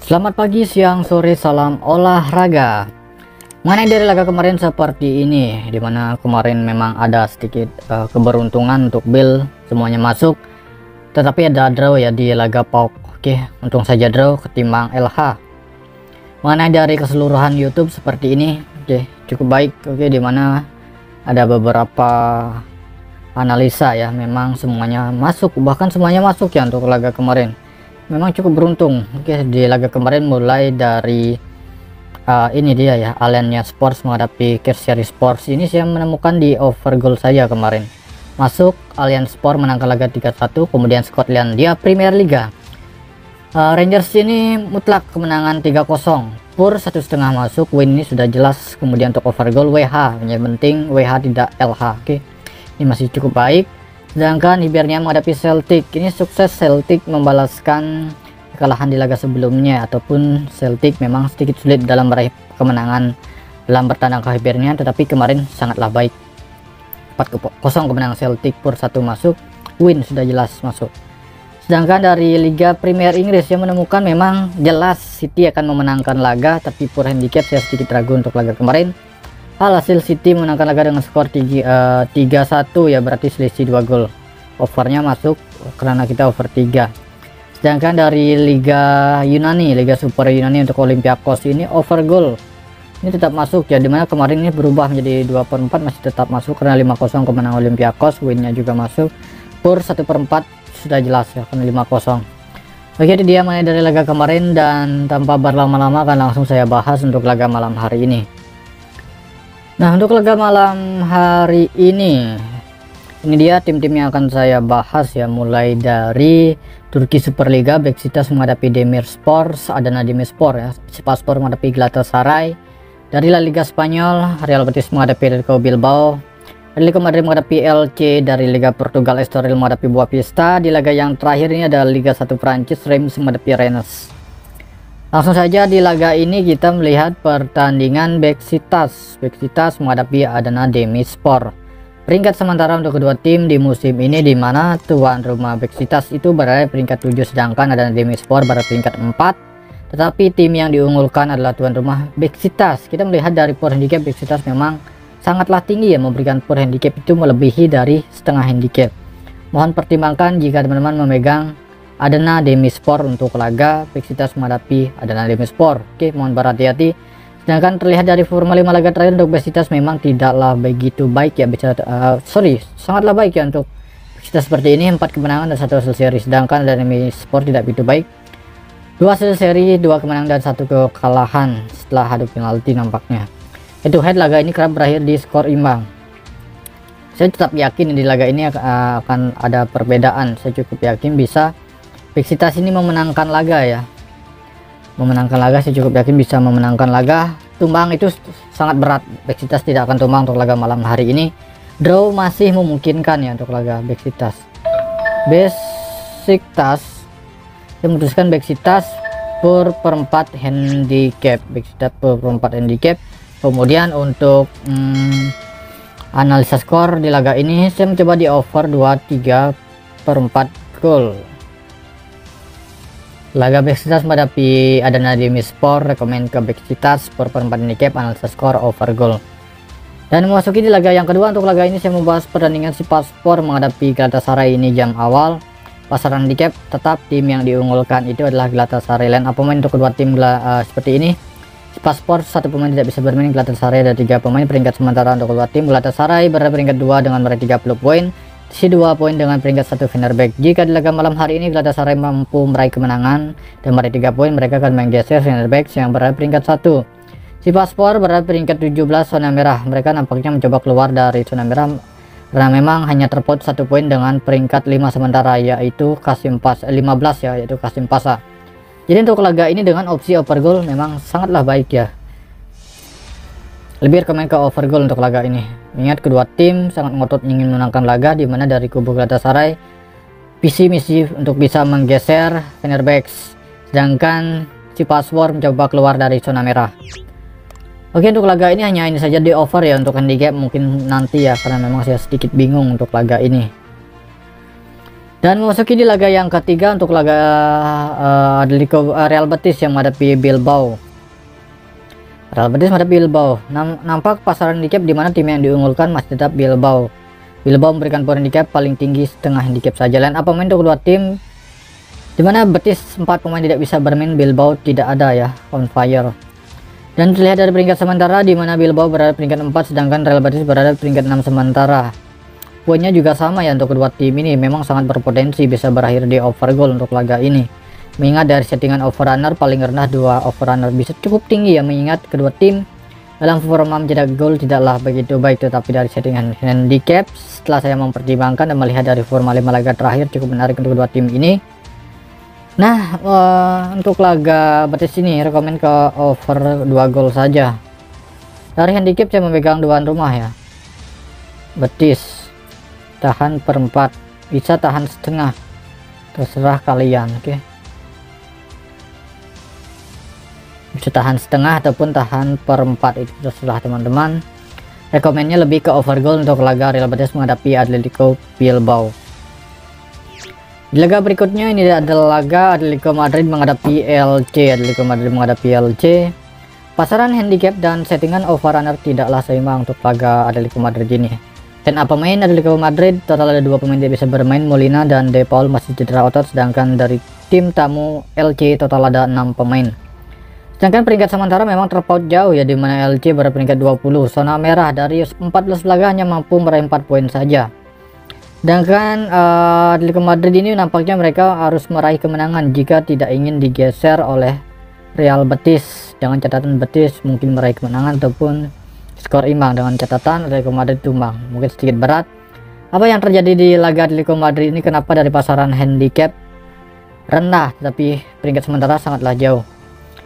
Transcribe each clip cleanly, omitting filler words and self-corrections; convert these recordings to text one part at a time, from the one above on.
Selamat pagi, siang, sore, salam olahraga. Mengenai dari laga kemarin seperti ini, dimana kemarin memang ada sedikit keberuntungan untuk Bill, semuanya masuk, tetapi ada draw ya di laga PAOK. Oke, untung saja draw ketimbang LH. Mengenai dari keseluruhan YouTube seperti ini, oke, cukup baik. Oke, dimana ada beberapa analisa ya, memang semuanya masuk, bahkan semuanya masuk ya untuk laga kemarin. Memang cukup beruntung. Oke, di laga kemarin mulai dari ini dia ya, Allianz Sports menghadapi Kersiari Sports. Ini saya menemukan di over goal saja kemarin. Masuk Allianz Sports menangkan laga 3-1. Kemudian Skotlandia Premier Liga, Rangers ini mutlak kemenangan 3-0. Pur 1,5 masuk, win ini sudah jelas. Kemudian untuk over goal WH, yang penting WH tidak LH. Oke, ini masih cukup baik. Sedangkan Hibernia menghadapi Celtic, ini sukses Celtic membalaskan kekalahan di laga sebelumnya, ataupun Celtic memang sedikit sulit dalam meraih kemenangan dalam bertandang ke Hibernia, tetapi kemarin sangatlah baik. 4-0 kemenangan Celtic, Pur 1 masuk, win sudah jelas masuk. Sedangkan dari Liga Premier Inggris yang menemukan memang jelas City akan memenangkan laga, tapi Pur handicap saya sedikit ragu untuk laga kemarin. Hasil City menangkan laga dengan skor 3-1 ya, berarti selisih 2 gol. Overnya masuk karena kita over 3. Sedangkan dari Liga Yunani, Liga Super Yunani untuk Olympiakos ini over goal ini tetap masuk ya, dimana kemarin ini berubah menjadi 2/4, masih tetap masuk karena 5-0 kemenangan Olympiakos, winnya juga masuk. Pur 1/4 sudah jelas ya karena 5-0. Oke, itu dia mengenai dari laga kemarin, dan tanpa berlama-lama akan langsung saya bahas untuk laga malam hari ini. Nah, untuk laga malam hari ini dia tim-tim yang akan saya bahas ya, mulai dari Turki Superliga, Beşiktaş menghadapi Demirspor, Adana Demirspor ya, Sivasspor menghadapi Galatasaray. Dari La Liga Spanyol, Real Betis menghadapi Atletico Bilbao, Atletico Madrid menghadapi Elche. Dari Liga Portugal, Estoril menghadapi Boavista. Di laga yang terakhir ini ada Liga 1 Prancis, Reims menghadapi Rennes. Langsung saja di laga ini kita melihat pertandingan Beşiktaş menghadapi Adana Demirspor. Peringkat sementara untuk kedua tim di musim ini, di mana tuan rumah Beşiktaş itu berada di peringkat 7, sedangkan Adana Demirspor berada di peringkat 4. Tetapi tim yang diunggulkan adalah tuan rumah Beşiktaş. Kita melihat dari power handicap Beşiktaş memang sangatlah tinggi ya, memberikan power handicap itu melebihi dari setengah handicap. Mohon pertimbangkan jika teman-teman memegang Adana Demirspor untuk laga Beşiktaş menghadapi Adana Demirspor. Oke, mohon berhati-hati. Sedangkan terlihat dari forma 5 laga terakhir untuk Beşiktaş memang tidaklah begitu baik ya, sangatlah baik ya untuk Beşiktaş seperti ini, 4 kemenangan dan 1 hasil seri. Sedangkan Adana Demirspor tidak begitu baik, 2 hasil seri, 2 kemenangan dan 1 kekalahan setelah adu penalti nampaknya. Head to head laga ini kerap berakhir di skor imbang. Saya tetap yakin di laga ini akan ada perbedaan. Saya cukup yakin bisa Beşiktaş ini memenangkan laga ya, saya cukup yakin bisa memenangkan laga. Tumbang itu sangat berat, Beşiktaş tidak akan tumbang untuk laga malam hari ini. Draw masih memungkinkan ya untuk laga Beşiktaş. Saya memutuskan Beşiktaş per 4 handicap, Kemudian untuk analisa skor di laga ini saya mencoba di over 2/3/4 gol. Laga Beşiktaş menghadapi Adana Demirspor, rekomend ke Beşiktaş per 4 handicap, analisa skor over goal. Dan memasuki di laga yang kedua, untuk laga ini saya membahas pertandingan Sivasspor menghadapi Galatasaray. Ini jam awal. Pasaran handicap tetap tim yang diunggulkan itu adalah Galatasaray. Line up pemain untuk kedua tim seperti ini. Sivasspor 1 pemain tidak bisa bermain, Galatasaray ada 3 pemain. Peringkat sementara untuk kedua tim, Galatasaray berada peringkat 2 dengan meraih 30 poin. Si 2 poin dengan peringkat 1 Fenerbahce. Jika di laga malam hari ini Galatasaray mampu meraih kemenangan dan meraih 3 poin, mereka akan menggeser Fenerbahce yang berada peringkat 1. Sivasspor berada peringkat 17 zona merah. Mereka nampaknya mencoba keluar dari zona merah karena memang hanya terpaut 1 poin dengan peringkat 5 sementara, yaitu Kasim Pasha 15 ya, yaitu Kasim Pasha. Jadi untuk laga ini dengan opsi over goal memang sangatlah baik ya. Lebih rekomend ke over goal untuk laga ini. Ingat kedua tim sangat ngotot ingin menangkan laga, di mana dari kubu Galatasaray visi misi untuk bisa menggeser Fenerbahce, sedangkan Sivasspor mencoba keluar dari zona merah. Oke, untuk laga ini hanya ini saja di over ya untuk handicap, mungkin nanti ya karena memang saya sedikit bingung untuk laga ini. Dan memasuki di laga yang ketiga untuk laga Atletico Real Betis yang menghadapi Bilbao. Real Betis menghadapi Bilbao. Nampak pasaran handicap di mana tim yang diunggulkan masih tetap Bilbao. Bilbao memberikan power handicap paling tinggi setengah handicap saja. Lain apa main untuk kedua tim, di mana Betis 4 pemain tidak bisa bermain, Bilbao tidak ada ya, on fire. Dan terlihat dari peringkat sementara di mana Bilbao berada peringkat 4 sedangkan Real Betis berada peringkat 6 sementara. Poinnya juga sama ya untuk kedua tim ini, memang sangat berpotensi bisa berakhir di over goal untuk laga ini. Mengingat dari settingan overrunner paling rendah 2 overrunner bisa cukup tinggi ya, mengingat kedua tim dalam forma mencetak gol tidaklah begitu baik, tetapi dari settingan handicap setelah saya mempertimbangkan dan melihat dari forma 5 laga terakhir cukup menarik untuk kedua tim ini. Nah, untuk laga Betis ini rekomen ke over 2 gol saja. Dari handicap saya memegang tuan rumah ya. Betis tahan per 4, bisa tahan setengah, terserah kalian. Oke, bisa tahan setengah ataupun tahan per 4, itu terserah teman-teman. Rekomennya lebih ke over goal untuk laga Real Betis menghadapi Atletico Bilbao. Di laga berikutnya ini adalah laga Atletico Madrid menghadapi LC. Atletico Madrid menghadapi LC. Pasaran handicap dan settingan overrunner tidaklah seimbang untuk laga Atletico Madrid ini. Dan apa main Atletico Madrid total ada 2 pemain tidak bisa bermain, Molina dan De Paul masih cedera otot, sedangkan dari tim tamu LC total ada 6 pemain. Sedangkan peringkat sementara memang terpaut jauh ya, di mana LC berperingkat 20, zona merah, dari 14 laga hanya mampu meraih 4 poin saja. Sedangkan Atletico Madrid ini nampaknya mereka harus meraih kemenangan jika tidak ingin digeser oleh Real Betis. Dengan catatan Betis mungkin meraih kemenangan ataupun skor imbang, dengan catatan Atletico Madrid tumbang. Mungkin sedikit berat. Apa yang terjadi di laga Atletico Madrid ini, kenapa dari pasaran handicap rendah tetapi peringkat sementara sangatlah jauh?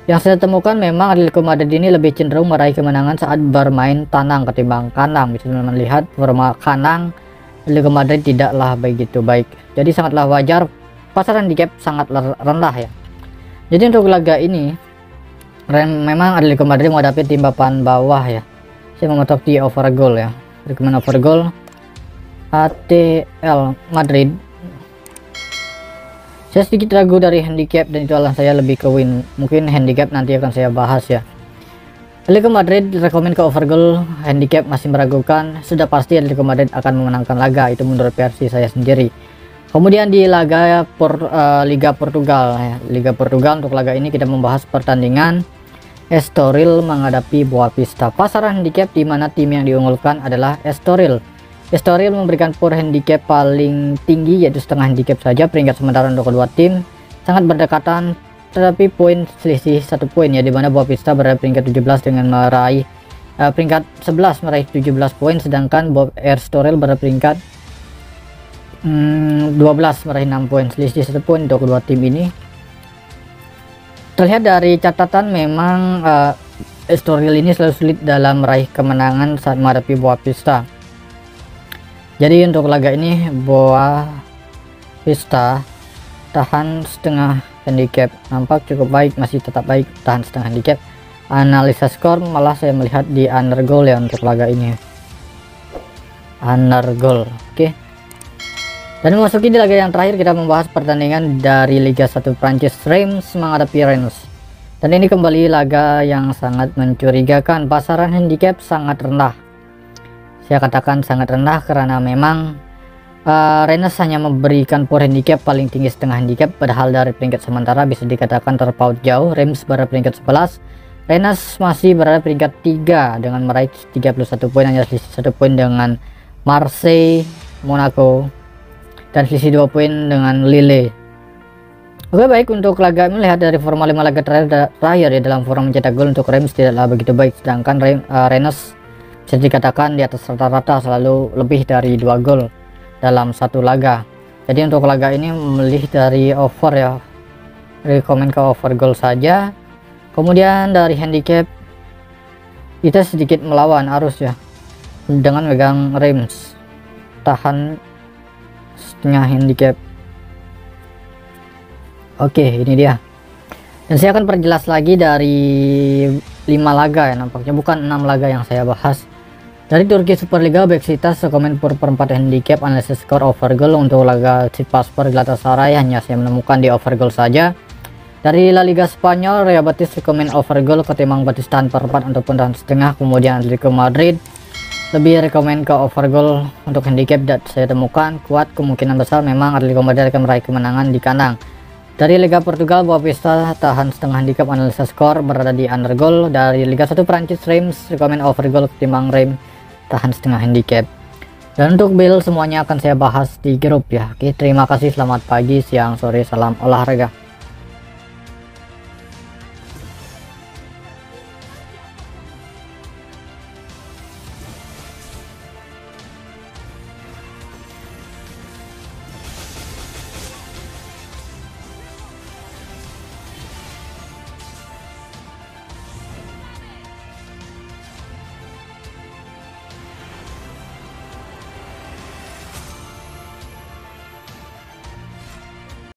Yang saya temukan memang Atletico Madrid ini lebih cenderung meraih kemenangan saat bermain tanang ketimbang kandang. Bisa teman-teman lihat forma kandang Atletico Madrid tidaklah begitu baik. Jadi sangatlah wajar pasaran handicap sangat rendah ya. Jadi untuk laga ini memang Atletico Madrid menghadapi tim papan bawah ya. Saya mematok di over goal ya, rekomen over goal ATL Madrid. Saya sedikit ragu dari handicap dan itu alasan saya lebih ke win. Mungkin handicap nanti akan saya bahas ya. Atletico Madrid rekomen ke over goal, handicap masih meragukan. Sudah pasti Atletico Madrid akan memenangkan laga, itu menurut versi saya sendiri. Kemudian di laga Liga Portugal ya. Liga Portugal untuk laga ini kita membahas pertandingan Estoril menghadapi Boavista. Pasaran handicap di mana tim yang diunggulkan adalah Estoril. Estoril memberikan power handicap paling tinggi yaitu setengah handicap saja. Peringkat sementara untuk kedua tim sangat berdekatan tetapi poin selisih 1 poin ya, di mana Boavista berada peringkat 17 dengan meraih peringkat 11 meraih 17 poin, sedangkan Estoril berada peringkat 12 meraih 6 poin, selisih 1 poin untuk kedua tim ini. Terlihat dari catatan memang Estoril ini selalu sulit dalam meraih kemenangan saat menghadapi Boavista. Jadi untuk laga ini Boavista tahan setengah handicap, nampak cukup baik, masih tetap baik tahan setengah handicap. Analisa skor malah saya melihat di under goal ya untuk laga ini, under goal. Oke. Dan memasuki di laga yang terakhir kita membahas pertandingan dari Liga 1 Prancis, Reims menghadapi Rennes. Dan ini kembali laga yang sangat mencurigakan, pasaran handicap sangat rendah. Saya katakan sangat rendah karena memang Rennes hanya memberikan power handicap paling tinggi setengah handicap, padahal dari peringkat sementara bisa dikatakan terpaut jauh. Reims berada peringkat 11, Rennes masih berada peringkat 3 dengan meraih 31 poin, hanya selisih 1 poin dengan Marseille, Monaco, dan selisih 2 poin dengan Lille. Oke, baik, untuk laga melihat dari forma 5 laga terakhir ya, dalam forma mencetak gol untuk Reims tidaklah begitu baik, sedangkan Rennes bisa dikatakan di atas rata-rata, selalu lebih dari 2 gol dalam satu laga. Jadi untuk laga ini memilih dari over ya, rekomen ke over gol saja. Kemudian dari handicap kita sedikit melawan arus ya, dengan megang Reims tahan setengah handicap. Oke, ini dia. Dan saya akan perjelas lagi dari 5 laga ya, nampaknya bukan 6 laga yang saya bahas. Dari Turki Superliga, Beşiktaş sekomen per 4 handicap analisis skor over goal. Untuk laga Sivasspor Galatasaray hanya saya menemukan di over goal saja. Dari La Liga Spanyol, Real Betis rekomen over goal ketimbang Betis tahan per 4 untuk tahan setengah. Kemudian Atletico Madrid lebih rekomen ke over goal untuk handicap, dan saya temukan kuat kemungkinan besar memang Atletico Madrid akan meraih kemenangan di kandang. Dari Liga Portugal, Boavista tahan setengah handicap analisa skor berada di under goal. Dari Liga 1 Prancis, Reims rekomen over goal ketimbang Reims tahan setengah handicap. Dan untuk build semuanya akan saya bahas di grup ya. Oke, terima kasih, selamat pagi, siang, sore, salam olahraga.